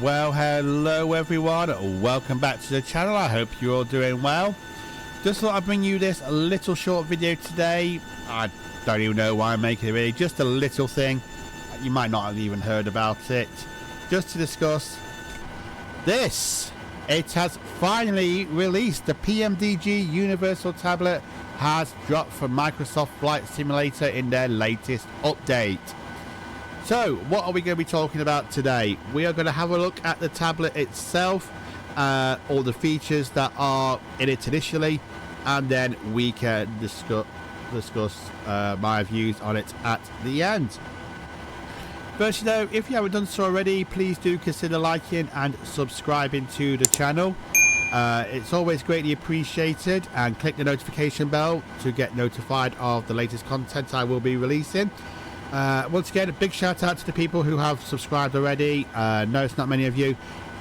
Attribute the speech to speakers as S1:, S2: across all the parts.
S1: Well, hello everyone, welcome back to the channel. I hope you're all doing well. Just thought I'd bring you this little short video today. I don't even know why I'm making it, really, just a little thing. You might not have even heard about it. Just to discuss this. It has finally released. The PMDG Universal Tablet has dropped from Microsoft Flight Simulator in their latest update. So, what are we going to be talking about today? We are going to have a look at the tablet itself, all the features that are in it initially, and then we can discuss my views on it at the end. First, though, if you haven't done so already, please do consider liking and subscribing to the channel. It's always greatly appreciated, and click the notification bell to get notified of the latest content I will be releasing. Once again, a big shout out to the people who have subscribed already. No, it's not many of you,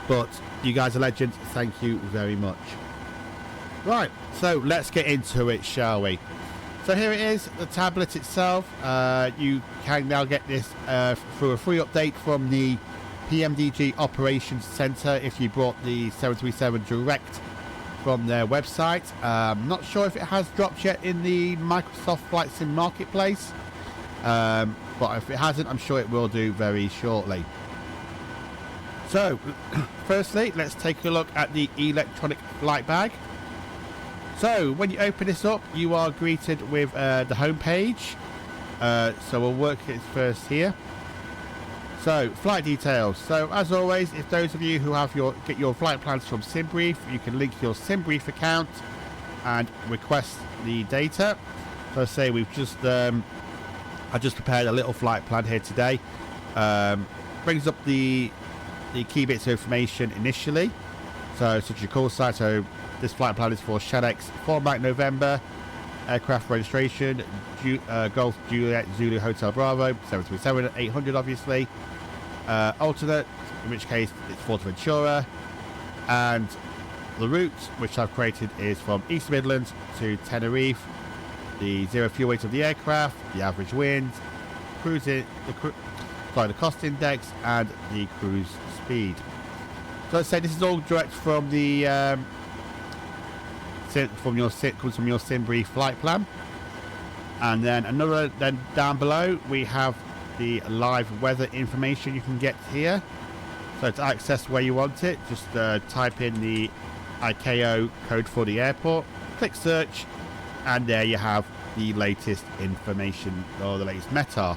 S1: but you guys are legends. Thank you very much. Right, so let's get into it, shall we? So here it is, the tablet itself. You can now get this through a free update from the PMDG Operations Center if you bought the 737 direct from their website. Not sure if it has dropped yet in the Microsoft Flight Sim Marketplace. But if it hasn't, I'm sure it will do very shortly. So, firstly, let's take a look at the electronic flight bag. So, when you open this up, you are greeted with the home page. So we'll work it first here. So, flight details. So, as always, if those of you who have get your flight plans from SimBrief, you can link your SimBrief account and request the data. So, say we've just I just prepared a little flight plan here today. Brings up the key bits of information initially. So, such as your call sign. So, this flight plan is for Shanx 4 Mike November, aircraft registration, Golf Juliet Zulu Hotel Bravo, 737 800 obviously. Alternate, in which case it's Fuerteventura. And the route which I've created is from East Midlands to Tenerife. The zero fuel weight of the aircraft, the average wind, the cost index, and the cruise speed. So let's say this is all direct from the comes from your SimBrief flight plan. And then down below we have the live weather information you can get here. So to access where you want it, just type in the ICAO code for the airport, click search, and there you have the latest information, or the latest METAR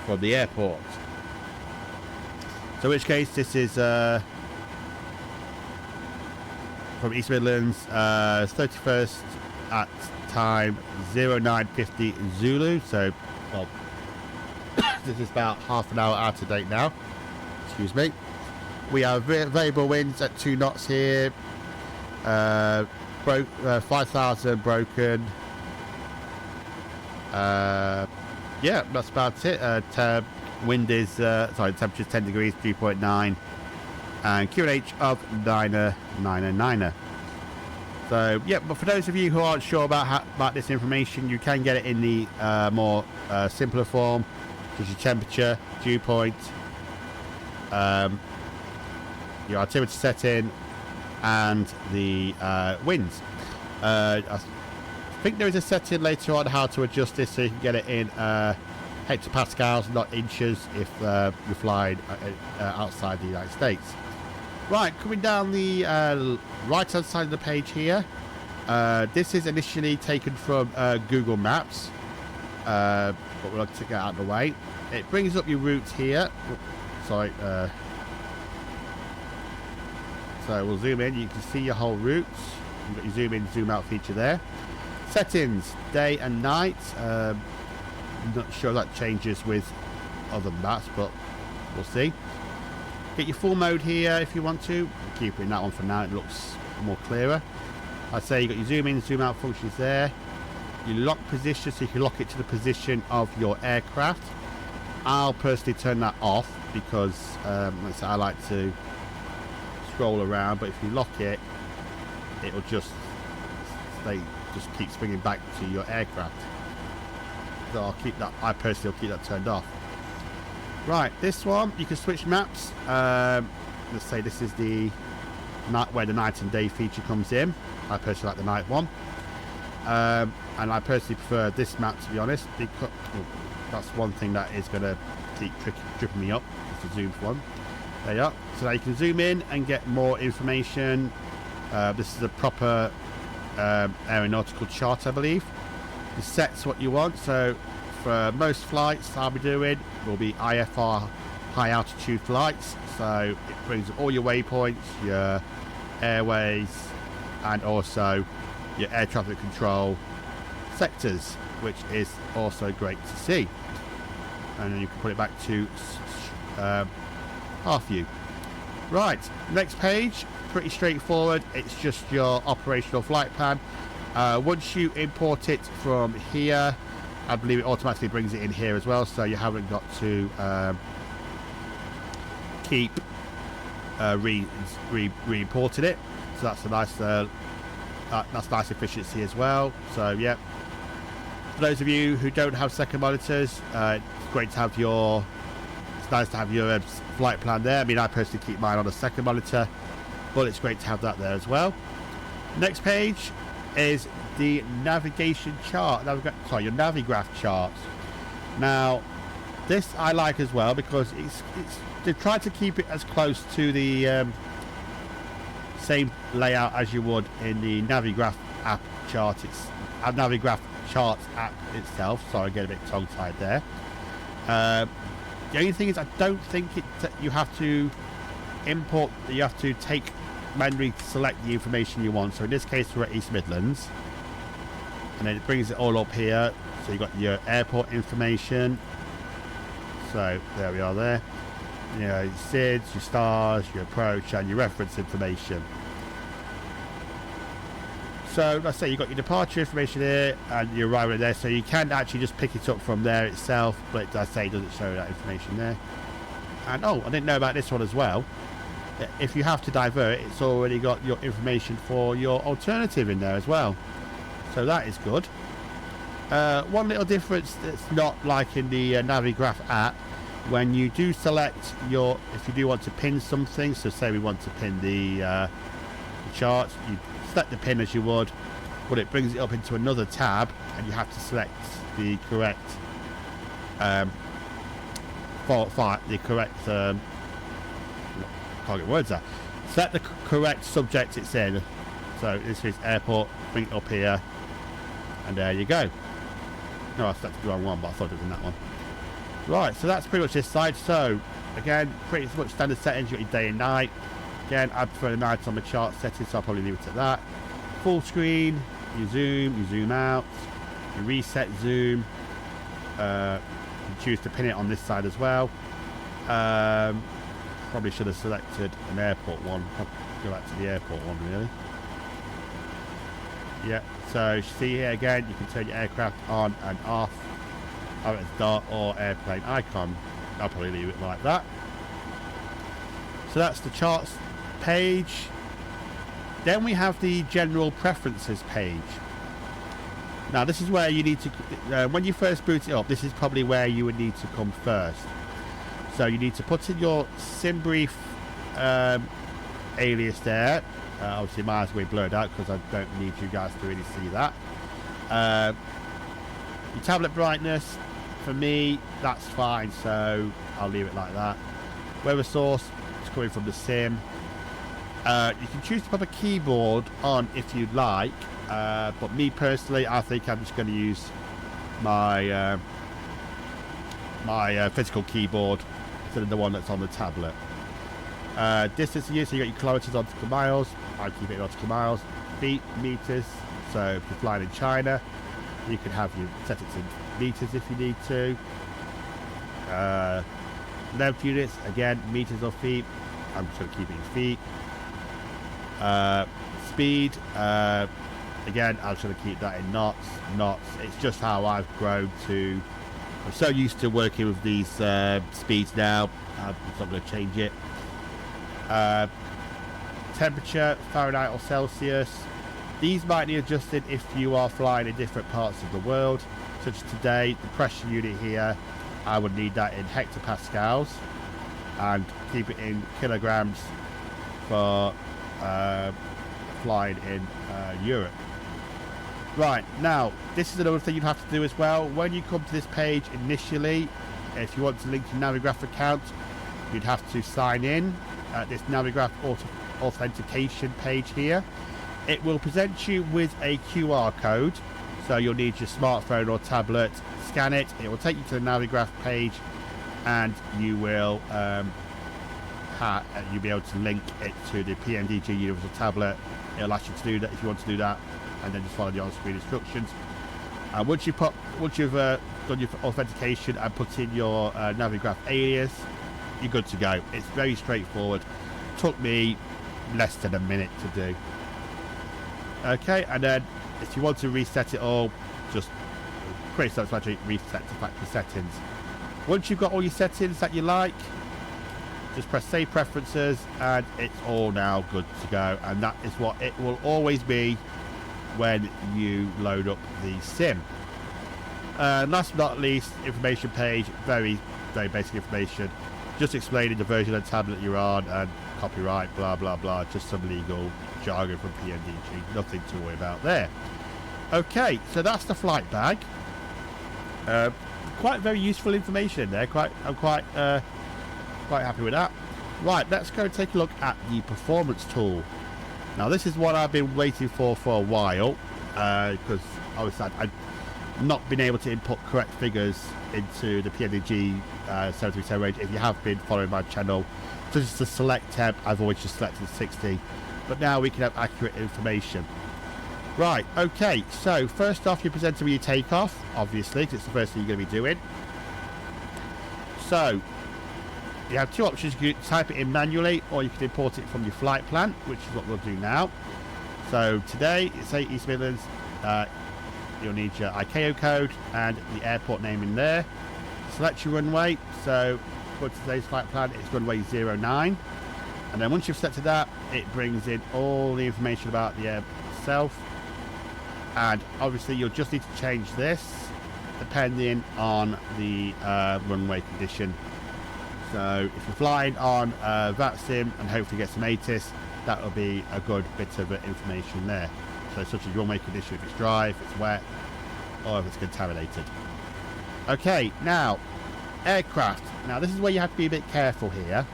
S1: from the airport. So in which case this is from East Midlands, 31st at time 0950 Zulu. So, well, this is about half an hour out of date now. Excuse me. We have variable winds at 2 knots here. 5,000 broken. Yeah, that's about it. Wind is temperature is 10 degrees, 3.9, and QNH of 9er. So yeah, but for those of you who aren't sure about this information, you can get it in the more simpler form, which is your temperature, dew point, your altimeter setting, and the winds. I think there is a setting later on how to adjust this so you can get it in hectopascals, not inches, if you're flying outside the United States. Right, coming down the right hand side of the page here, this is initially taken from Google Maps, but we'll have to get out of the way. It brings up your route here. So we'll zoom in, you can see your whole route. You've got your zoom in, zoom out feature there. Settings, day and night. I'm not sure that changes with other maps, but we'll see. Get your full mode here if you want to. Keep it in that one for now, it looks more clearer. I'd say you've got your zoom in, zoom out functions there. Your lock position, so you can lock it to the position of your aircraft. I'll personally turn that off because I like to scroll around, but if you lock it, it'll just keep swinging back to your aircraft. So I'll keep that. I personally will keep that turned off. Right, this one you can switch maps. let's say this is the night where the night and day feature comes in. I personally like the night one, and I personally prefer this map, to be honest, because that's one thing that is going to keep tripping me up. It's the zoom one. There you are. So now you can zoom in and get more information. This is a proper aeronautical chart, I believe. It sets what you want. So for most flights I'll be doing will be IFR, high altitude flights. So it brings up all your waypoints, your airways, and also your air traffic control sectors, which is also great to see. And then you can put it back to half view. Right, next page, pretty straightforward. It's just your operational flight plan. Once you import it from here, I believe it automatically brings it in here as well, so you haven't got to keep re-importing it. So that's a nice nice efficiency as well. So yeah, for those of you who don't have second monitors, it's great to have your. It's nice to have your flight plan there. I mean, I personally keep mine on a second monitor, but it's great to have that there as well. Next page is the navigation chart. Your Navigraph charts. Now, this I like as well because they've tried to keep it as close to the same layout as you would in the Navigraph app chart. It's a Navigraph charts app itself. Sorry, I get a bit tongue-tied there. The only thing is, I don't think you have to import. You have to manually select the information you want. So in this case, we're at East Midlands, and then it brings it all up here. So you've got your airport information. So there we are there. You know, your SIDS, your stars, your approach, and your reference information. So let's say you've got your departure information here and your arrival there, so you can actually just pick it up from there itself, but it does say it doesn't show that information there. And oh, I didn't know about this one as well. If you have to divert, it's already got your information for your alternative in there as well. So that is good. One little difference that's not like in the Navigraph app, when you do select if you do want to pin something, so say we want to pin the charts, you select the pin as you would, but it brings it up into another tab, and you have to select the correct can't get words out. Select the correct subject it's in. So this is airport, bring it up here, and there you go. No, I selected the wrong one, but I thought it was in that one. Right, so that's pretty much this side. So again, pretty much standard settings. You got your day and night. Again, I prefer the night on the chart settings, so I'll probably leave it at that. Full screen, you zoom out, you reset zoom. You can choose to pin it on this side as well. Probably should have selected an airport one. Go back to the airport one, really. Yeah, so you see here again, you can turn your aircraft on and off. Either it's dart or airplane icon. I'll probably leave it like that. So that's the charts page. Then we have the general preferences page. Now this is where you need to, when you first boot it up, this is probably where you would need to come first. So you need to put in your SimBrief alias there. Obviously my eyes are way blurred out because I don't need you guys to really see that. Your tablet brightness, for me, that's fine, so I'll leave it like that. Weather source, it's coming from the sim. You can choose to put a keyboard on if you'd like, but me personally, I think I'm just going to use my physical keyboard instead of the one that's on the tablet. Distance use, so you got your kilometers, nautical miles. I keep it in nautical miles. Feet, meters. So if you're flying in China, you can have you set it to meters if you need to. Length units, again, meters or feet. I'm just going to keep it in feet. Speed, again, I'm just going to keep that in knots. It's just how I've grown to. I'm so used to working with these speeds now. I'm not going to change it. Temperature, Fahrenheit or Celsius. These might need adjusted if you are flying in different parts of the world, such as today. The pressure unit here, I would need that in hectopascals. and keep it in kilograms for flying in Europe. Right, now this is another thing you'd have to do as well. When you come to this page initially, if you want to link your Navigraph account, you'd have to sign in at this Navigraph authentication page here. It will present you with a QR code, so you'll need your smartphone or tablet, scan it, it will take you to the Navigraph page, and you will you'll be able to link it to the PMDG universal tablet. It'll ask you to do that if you want to do that, and then just follow the on-screen instructions. And once you've done your authentication and put in your Navigraph alias, you're good to go. It's very straightforward. Took me less than a minute to do. Okay, and then if you want to reset it all, just create self-explanatory, reset to factory settings. Once you've got all your settings that you like, just press save preferences, and it's all now good to go. And that is what it will always be when you load up the sim. Last but not least, information page, very basic information, just explaining the version of the tablet you're on and copyright, blah blah blah, just some legal jargon from PMDG, nothing to worry about there. Okay, so that's the flight bag. Quite very useful information in there. I'm quite happy with that. Right, let's go and take a look at the performance tool. Now this is what I've been waiting for a while, because obviously I've not been able to input correct figures into the PMDG 737 range. If you have been following my channel, such as the select temp, I've always just selected 60, but now we can have accurate information. Right, okay, so first off, you're presented with your takeoff, obviously, because it's the first thing you're going to be doing. So you have two options. You can type it in manually, or you can import it from your flight plan, which is what we'll do now. So today, say East Midlands, you'll need your ICAO code and the airport name in there. Select your runway. So for today's flight plan, it's runway 09. And then once you've selected that, it brings in all the information about the air itself. And obviously, you'll just need to change this depending on the runway condition. So if you're flying on VATSIM and hopefully get some ATIS, that will be a good bit of information there. So such as runway condition, if it's dry, if it's wet, or if it's contaminated. Okay, now aircraft. Now this is where you have to be a bit careful here,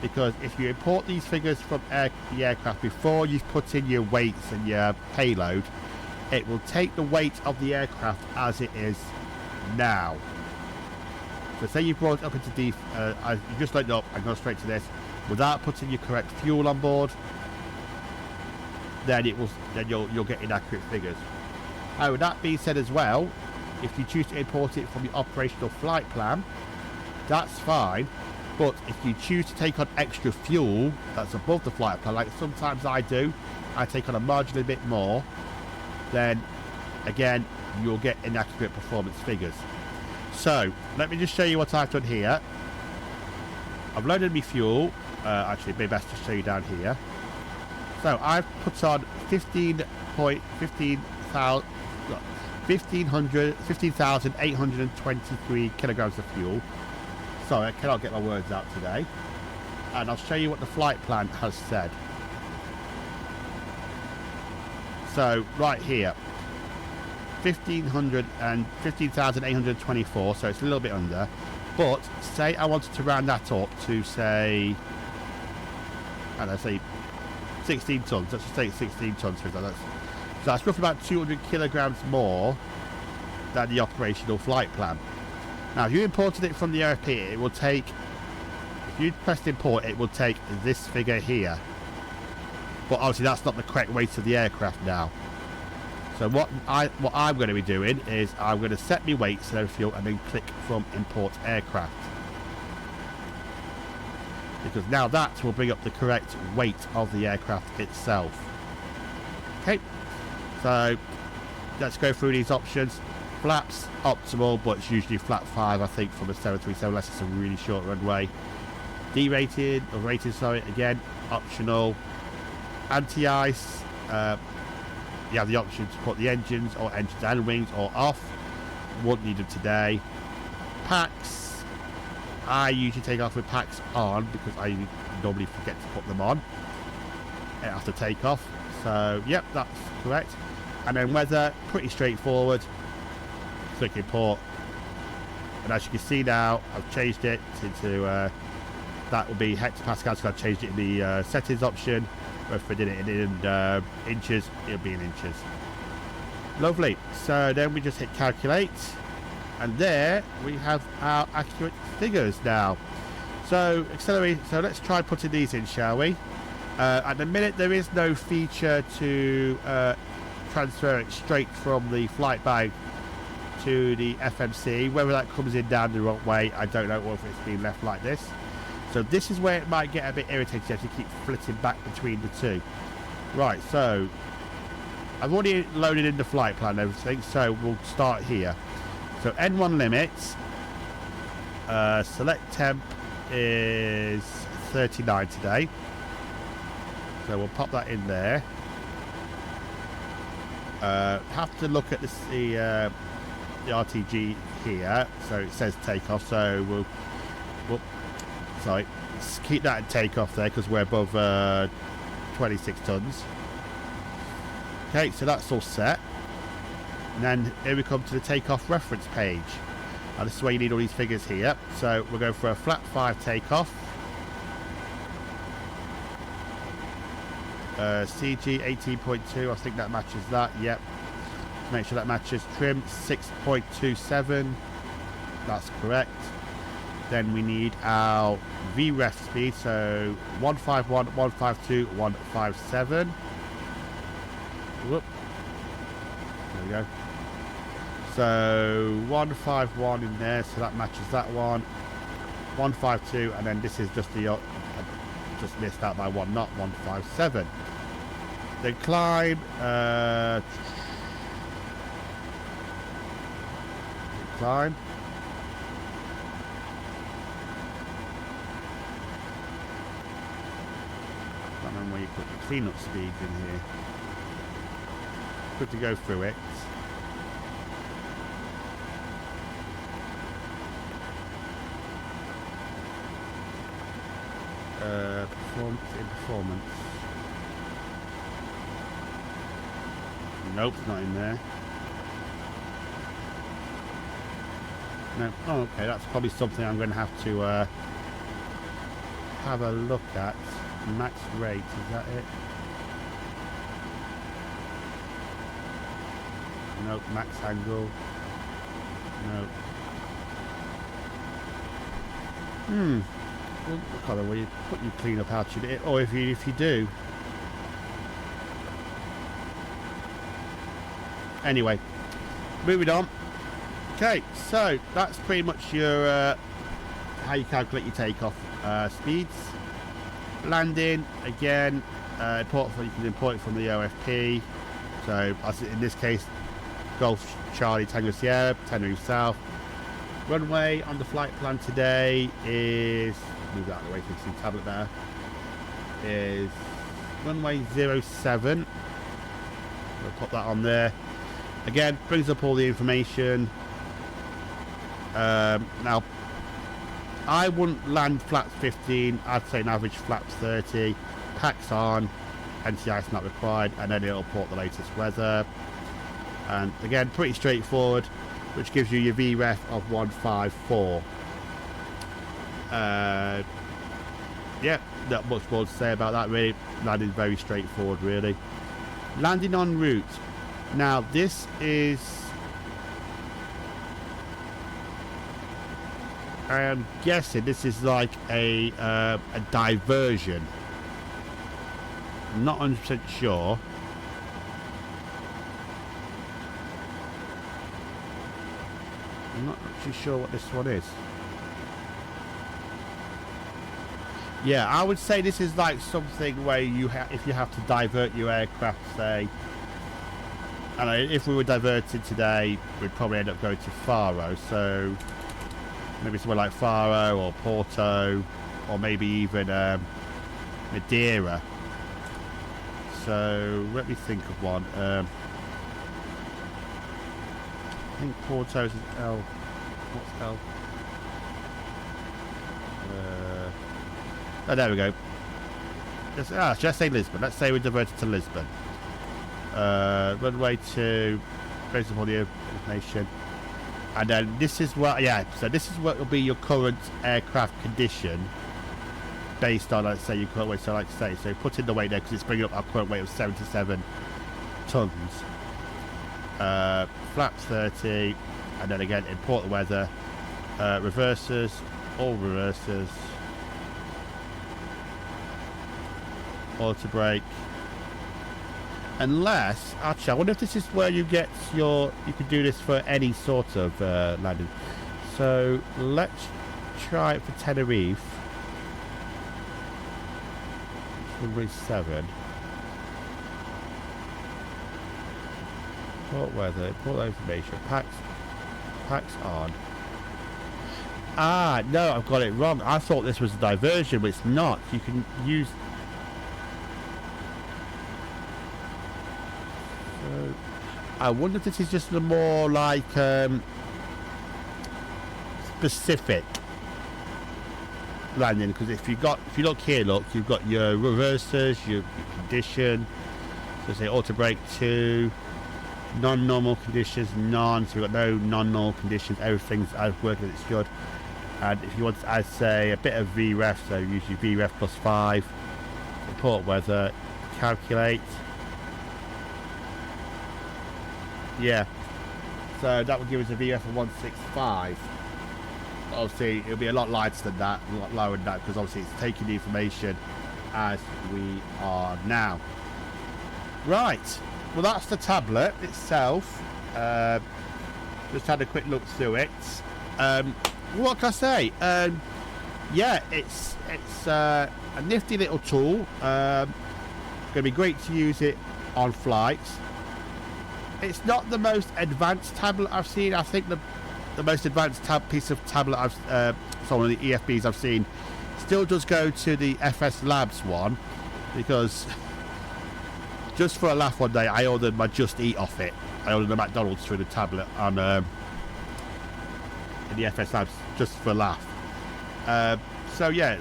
S1: because if you import these figures from the aircraft before you've put in your weights and your payload, it will take the weight of the aircraft as it is now. So say you brought it up into you just loaded up and go straight to this without putting your correct fuel on board, then you'll get inaccurate figures. Now, with that being said as well, if you choose to import it from your operational flight plan, that's fine. But if you choose to take on extra fuel that's above the flight plan, like sometimes I do, I take on a marginally bit more, then again you'll get inaccurate performance figures. So let me just show you what I've done here. I've loaded my fuel. Actually, it'd be best to show you down here. So I've put on 15,823 kilograms of fuel. Sorry, I cannot get my words out today. And I'll show you what the flight plan has said. So right here, 15,824, so it's a little bit under. But say I wanted to round that up to say, I don't know, say 16 tons. Let's just say 16 tons. So that's roughly about 200 kilograms more than the operational flight plan. Now, if you imported it from the RFP, it will take, if you press import, it will take this figure here. But obviously that's not the correct weight of the aircraft now. So what I'm going to be doing is I'm going to set my weights and fuel and then click from import aircraft. Because now that will bring up the correct weight of the aircraft itself. Okay, so let's go through these options. Flaps, optimal, but it's usually flap 5, I think, from a 737, unless it's a really short runway. D-rated, or rated, sorry, again, optional. Anti-ice, you have the option to put the engines or engines and wings or off. Won't need them today. Packs, I usually take off with packs on because I normally forget to put them on after takeoff. So yep, that's correct. And then weather, pretty straightforward. Click import, and as you can see now, I've changed it to that will be hectopascals, because I've changed it in the settings option. If I did it in inches, it'll be in inches. Lovely. So then we just hit calculate, and there we have our accurate figures now. So accelerate. So let's try putting these in, shall we? At the minute, there is no feature to transfer it straight from the flight bag to the FMC. Whether that comes in down the wrong way, I don't know, or if it's been left like this. So this is where it might get a bit irritating if you keep flitting back between the two. Right, so I've already loaded in the flight plan and everything, so we'll start here. So N1 limits, select temp is 39 today. So we'll pop that in there. Have to look at the RTG here. So it says takeoff, so we'll sorry, keep that at takeoff there because we're above 26 tons. Okay, so that's all set. And then here we come to the takeoff reference page. And this is where you need all these figures here. So we'll go for a flat 5 takeoff. CG 18.2, I think that matches that. Yep. Make sure that matches. Trim 6.27. That's correct. Then we need our VREF speed, so 151, 152, 157. Whoop. There we go. So 151 in there, so that matches that one. 152, and then this is just the just missed out by 1 knot, 157. Then climb. Climb. I don't know where you put the cleanup speeds in here. Good to go through it. Performance. Nope, not in there. No. Oh, okay, that's probably something I'm going to have to have a look at. Max rate, is that it? Nope. Max angle. Nope. Well, I can't know where you put your cleanup out, or if you do. Anyway, moving on. Okay, so that's pretty much your how you calculate your takeoff speeds. Landing again, you can import it from the OFP. So in this case, Golf Charlie Tango Sierra, Tenerife South. Runway on the flight plan today is, move that out of the way so you can see the tablet there, is runway 07. We'll put that on there. Again, brings up all the information. Now, I wouldn't land flaps 15, I'd say an average flaps 30, packs on, anti-ice not required, and then it'll port the latest weather. And again, pretty straightforward, which gives you your VREF of 154. Yeah, not much more to say about that really. Landing very straightforward really. Landing en route. Now this is, I am guessing this is like a diversion. I'm not 100% sure. I'm not too sure what this one is. Yeah, I would say this is like something where if you have to divert your aircraft, say, I don't know, if we were diverted today, we'd probably end up going to Faro, so maybe somewhere like Faro or Porto, or maybe even Madeira. So let me think of one. I think Porto's is L. What's L? Oh, there we go. Should I say Lisbon? Let's say we're diverted to Lisbon. Runway to based upon the information. And then this is what, so this is what will be your current aircraft condition based on, let's say, your current weight. So like to say, so put in the weight there because it's bringing up our current weight of 77 tons. Flaps 30, and then again, import the weather, reversers, all reversers, auto brake. Unless, actually, I wonder if this is where you get your, you can do this for any sort of landing. So let's try it for Tenerife. Runway 7. Import weather, import information, packs on. Ah, no, I've got it wrong. I thought this was a diversion, but it's not. You can use... I wonder if this is just a more like specific landing, because if you look here, look, you've got your reversers, your condition. So say auto brake 2, non-normal conditions none. So we've got no non-normal conditions. Everything's as working as it should. And if you want to add, say, a bit of VREF, so usually VREF plus 5, import weather, calculate. Yeah, so that would give us a VF of 165. Obviously, it'll be a lot lighter than that, a lot lower than that, because obviously it's taking the information as we are now. Right, well that's the tablet itself. Just had a quick look through it. What can I say? Yeah, it's a nifty little tool. Going to be great to use it on flights. It's not the most advanced tablet I've seen. I think the most advanced piece of tablet one of the EFBs I've seen still does go to the FS Labs one, because just for a laugh one day I ordered my Just Eat off it. I ordered a McDonald's through the tablet on in the FS Labs just for a laugh. So yeah,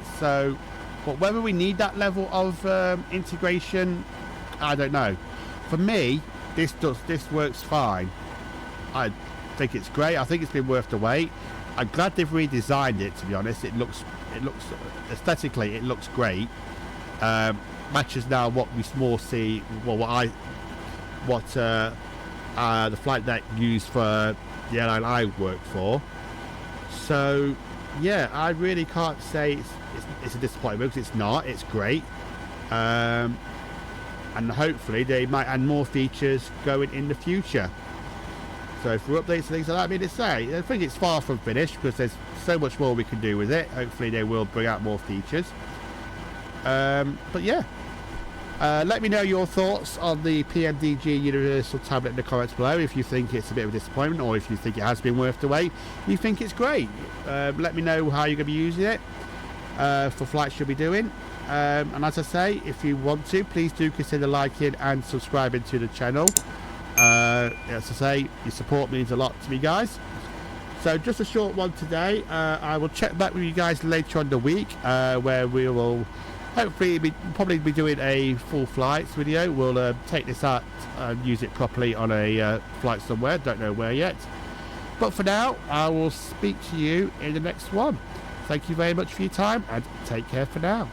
S1: but whether we need that level of integration, I don't know. For me, this works fine. I think it's great. I think it's been worth the wait. I'm glad they've redesigned it, to be honest. It looks aesthetically, it looks great. Matches now what we more see, well, what the flight deck used for the airline I work for. So yeah, I really can't say it's a disappointment, because it's not. It's great. And hopefully they might add more features going in the future. So for updates and things like that, I mean, I think it's far from finished, because there's so much more we can do with it. Hopefully they will bring out more features. But yeah, let me know your thoughts on the PMDG Universal Tablet in the comments below. If you think it's a bit of a disappointment, or if you think it has been worth the wait, you think it's great. Let me know how you're going to be using it for flights you'll be doing. And as I say, if you want to, please do consider liking and subscribing to the channel. As I say, your support means a lot to me, guys. So just a short one today. I will check back with you guys later on in the week, where we will hopefully probably be doing a full flights video. We'll take this out and use it properly on a flight somewhere. Don't know where yet. But for now, I will speak to you in the next one. Thank you very much for your time, and take care for now.